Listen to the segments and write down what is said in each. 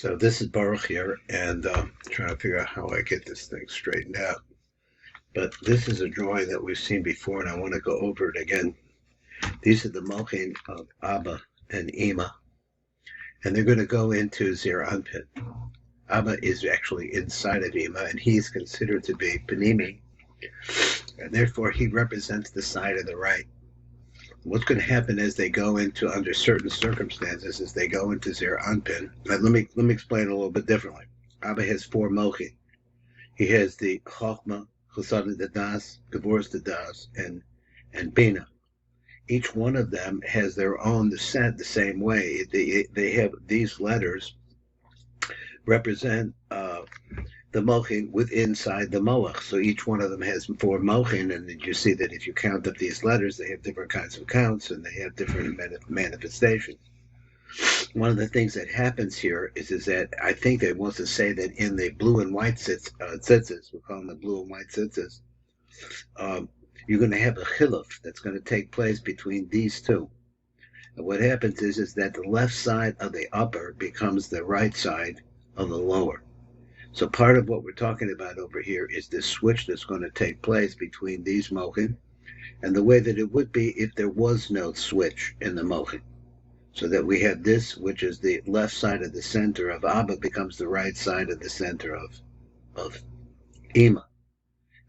So this is Baruch here, and trying to figure out how I get this thing straightened out. But this is a drawing that we've seen before, and I want to go over it again. These are the mochin of Abba and Ima, and they're going to go into Zir Anpin. Abba is actually inside of Ima, and he's considered to be Panimi, and therefore he represents the side of the right. What's going to happen as they go into, under certain circumstances, as they go into Zir Anpin? Let me explain a little bit differently. Abba has four mochin. He has the Chachma, Chesed the Das, Gevurah the Das, and Bina. Each one of them has their own descent the same way. They have these letters represent the mochin with inside the moach. So each one of them has four mochin, and you see that if you count up these letters, they have different kinds of counts, and they have different manifestations. One of the things that happens here is that I think they want to say that in the blue and white tzitzis, we call them the blue and white tzitzis, you're going to have a chiluf that's going to take place between these two. And what happens is that the left side of the upper becomes the right side of the lower. So part of what we're talking about over here is this switch that's going to take place between these mochin and the way that it would be if there was no switch in the mochin. So that we have this, which is the left side of the center of Abba, becomes the right side of the center of Ima.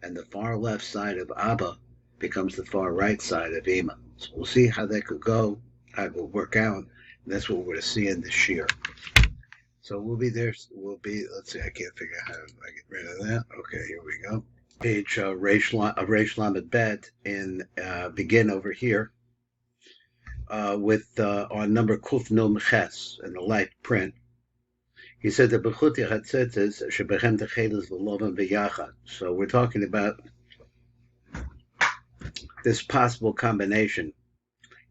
And the far left side of Abba becomes the far right side of Ima. So we'll see how that could go, how it will work out. And that's what we're going to see in this shir. So let's see, I can't figure out how I get rid of that. Okay, here we go. Page Reish Lamed Bet, and begin over here. With on number Kuf Num Ches in the light print. He said that Bechuti Hatzitzis Shebechem Techedes V'Lovan V'Yachad. So we're talking about this possible combination.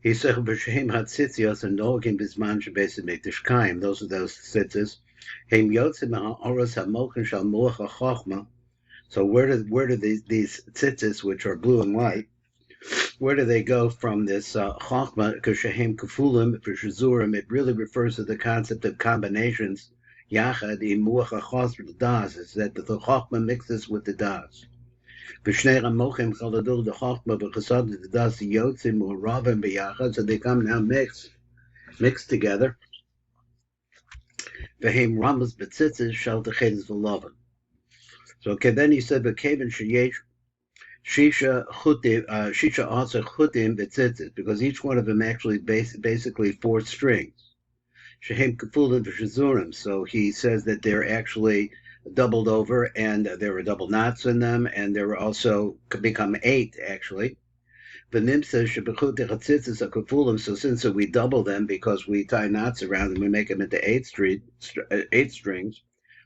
He said B'Shem Hatzitzios and Nogim Bizman Shebesid Mikdash Kaim. Those are those tzitzis. Heim Yotzim Ha'oros HaMochin Shal Moach HaChachma. So where do these tzitzis, which are blue and white, where do they go from this Chachma, Kshehem Kafulim, Vishazurim? It really refers to the concept of combinations. Yachad, Imuach HaChos, the Das, is that the Chachma mixes with the Das. Vishnei HaMochin Chaladul, the Chachma, V'chasad, the Das, the Yotzim, U'ravim, B'yachad, so they come now mixed together. V'heim Ramas B'tzitzis, Shal Techedes V'Lovan. So, okay, then he said, V'keven Sheyesh, Shisha also chutim b'tzitzit, because each one of them actually basically four strings. Shehem kafulim v'shazurim. So he says that they're actually doubled over, and there were double knots in them, and there were also could become eight actually. V'nim says shebechut chatzitzis kafulim. So since we double them because we tie knots around them, we make them into eight strings.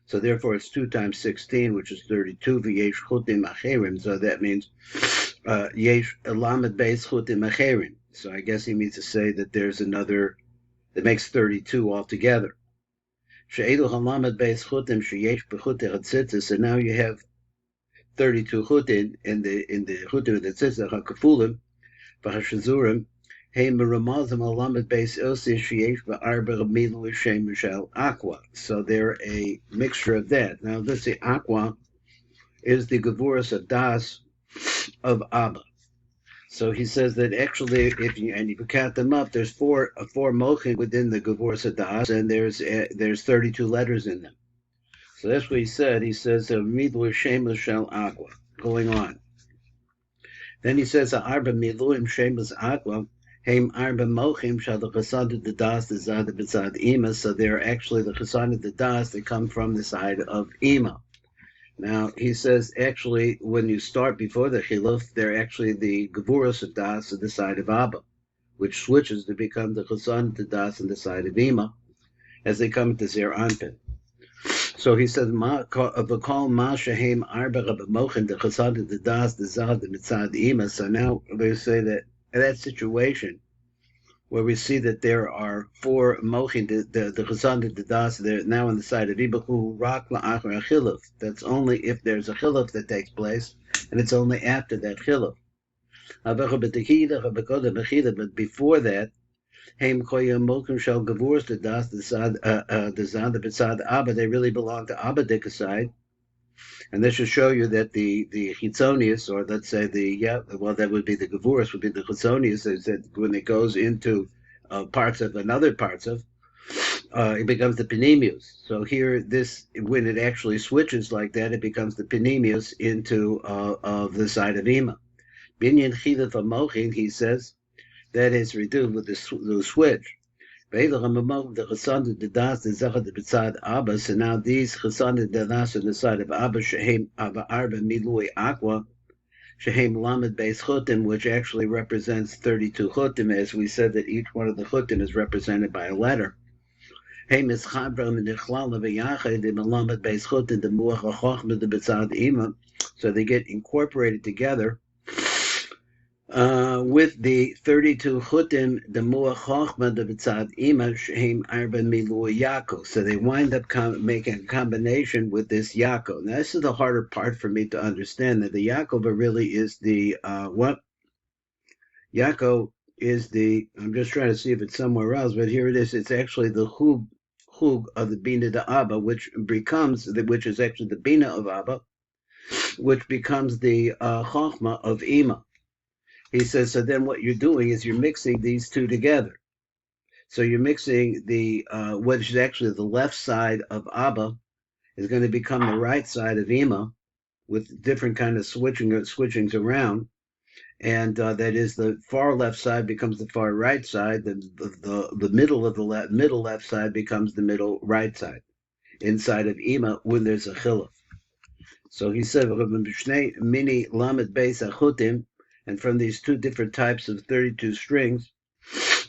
So therefore, it's 2 times 16, which is 32. V'yesh chutim acherim. So that means yesh lamed beis chutim acherim. So I guess he means to say that there's another that makes 32 altogether. She'edu halamed beis chutim sheyesh b'chutim hatzitzis. So now you have 32 chutim in the chutim of the tzitzis hakafulim v'hashazurim. So they're a mixture of that. Now, the aqua is the Gevurah Das of Abba. So he says that actually, if you count them up, there's four mochin within the Gevurah Das, and there's 32 letters in them. So that's what he said. He says Midlu Shemus Shel Aqua. Going on. Then he says Arba Midluim Shemus Aqua. So they're actually the Chesed the Das that come from the side of Ima. Now he says actually when you start before the Chiluf, they're actually the Gevurah Das of the side of Abba, which switches to become the Chesed the Das on the side of Ima as they come to Zir Anpin. So he says, "V'kol ma shehem arba mochin the Chesed the Das the Zad the Mitzad Ima." So now they say that in that situation, where we see that there are four mochin, the Chesed the Das, they're now on the side of Ibahu Rak La'achar Chiluf. That's only if there's a Chiluf that takes place, and it's only after that Chiluf. But before that, Heim koyim mokum shel gavurs the das the sad the b'tzad Abba. They really belong to Abba side. And this should show you that the chitzonius, or let's say that would be the gavurus, would be the chitzonius, is that when it goes into parts of another parts of, it becomes the panemius. So here, when it actually switches like that, it becomes the panemius into of the side of ima. Binyan chilaf mochin, he says, that is reduced with the switch. So now these chesed dadas on the side of Abba shehem arba milui aqua shehem lamed beis chutim, which actually represents 32 chutim, as we said that each one of the chutim is represented by a letter. Hem is chabra menichlan leviyachid im lamed beis chutim the muach chachma the b'tzad ima, so they get incorporated together. With the 32 chutim, the muach chachma, the b'tzad ima, shehem arba milui Yaakov. So they wind up making a combination with this Yaakov. Now, this is the harder part for me to understand, that the Yaakov really is the, what? Yaakov is the, I'm just trying to see if it's somewhere else, but here it is. It's actually the chug of the Bina de Abba, which is actually the Bina of Abba, which becomes the Chachma of Ima. He says, so then what you're doing is you're mixing these two together. So you're mixing the, what is actually the left side of Abba is going to become the right side of Ima with different kind of switchings around. And that is the far left side becomes the far right side. The middle of the middle left side becomes the middle right side inside of Ima when there's a chiluf. So he said, mini lamed beis achutim, and from these two different types of 32 strings,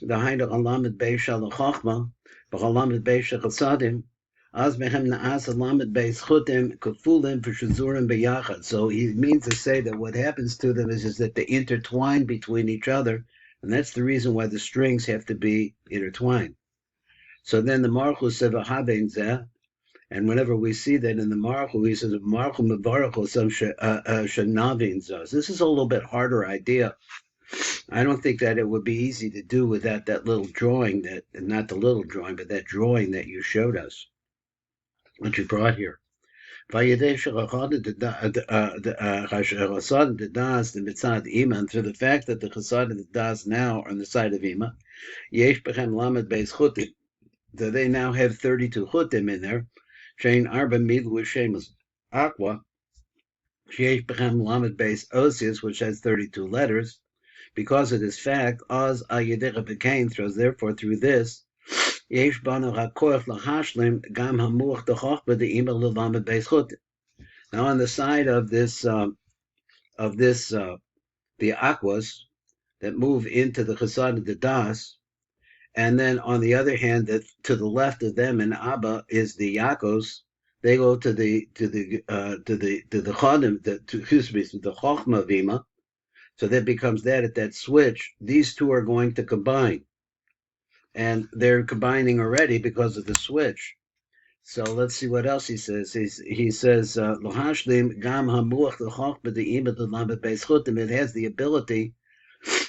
the hind of alamed beis shal chachma, b'alamed beis shal chasadim, az mehem naas alamed beis chutim kefulim v'shazurim b'yachad. So he means to say that what happens to them is that they intertwine between each other, and that's the reason why the strings have to be intertwined. So then the Marchus said v'habein zeh, and whenever we see that in the Marchu, he says, Marchu mevarach some shenavin zos. This is a little bit harder idea. I don't think that it would be easy to do without that little drawing, not the little drawing, but that drawing that you showed us, what you brought here. And through the fact that the Chesed and the Das now are on the side of Ima, yesh bechem lamed beis chutim, that they now have 32 chutim in there. Shein arba milu shemus aqua, sheyesh bechem lamed beis osius, which has 32 letters. Because of this fact, Oz Ayedecha became throws. Therefore, through this, Yesh Banu Hakoach Lahashlim Gam Hamuach Dechachba the Ima Lelamed Beis Chutim. Now, on the side of this, the aquas that move into the Chesed of the Das, and then on the other hand, that to the left of them in Abba is the Yakos. They go to the Chodim, to the Chachma of Ima. So that becomes that at that switch, these two are going to combine. And they're combining already because of the switch. So let's see what else he says. He says, Lohashlim gam hamuach l'choch b'de'im b'delamed beis chutim. It has the ability,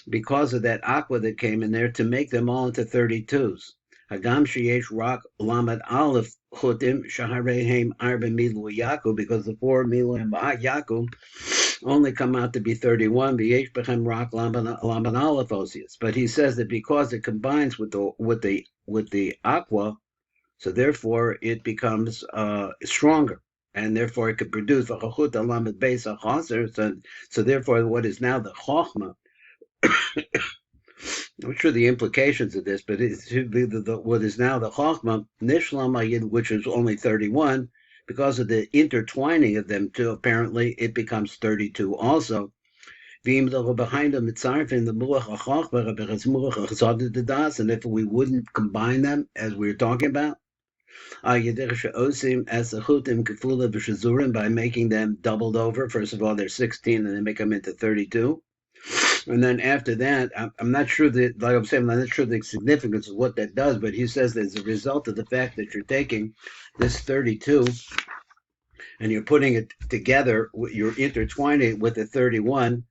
because of that aqua that came in there, to make them all into 32s. Hagam sheyesh rak lamed aleph chutim shaharehem arba milu yaku, because the 4 milu and yaku only come out to be 31. But he says that because it combines with the aqua, so therefore it becomes stronger, and therefore it could produce a chachut alamed beis achaser. So therefore, what is now the chachma? I'm sure the implications of this, but it should be what is now the chachma nishlam, which is only 31. Because of the intertwining of them two, apparently it becomes 32 also. And if we wouldn't combine them, as we were talking about, by making them doubled over, first of all, they're 16, and they make them into 32. And then after that, I'm not sure that, like I'm saying, I'm not sure the significance of what that does, but he says that as a result of the fact that you're taking this 32 and you're putting it together, you're intertwining it with the 31,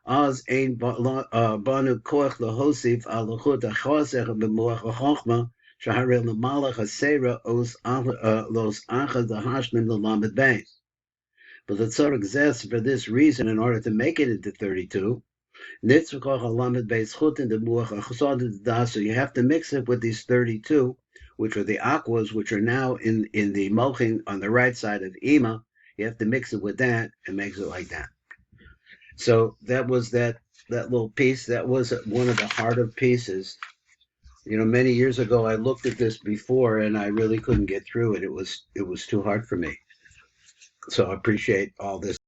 Az ein banu koach lahosif al luchut hachoser b'moach hachma shahare l'malach hasera os los achad lahashlim l'lamed beis. But the tzor exists for this reason in order to make it into 32. So you have to mix it with these 32, which are the aquas, which are now in the mochin on the right side of Ima. You have to mix it with that and makes it like that. So that was that little piece. That was one of the harder pieces. Many years ago, I looked at this before, and I really couldn't get through it. It was too hard for me. So I appreciate all this.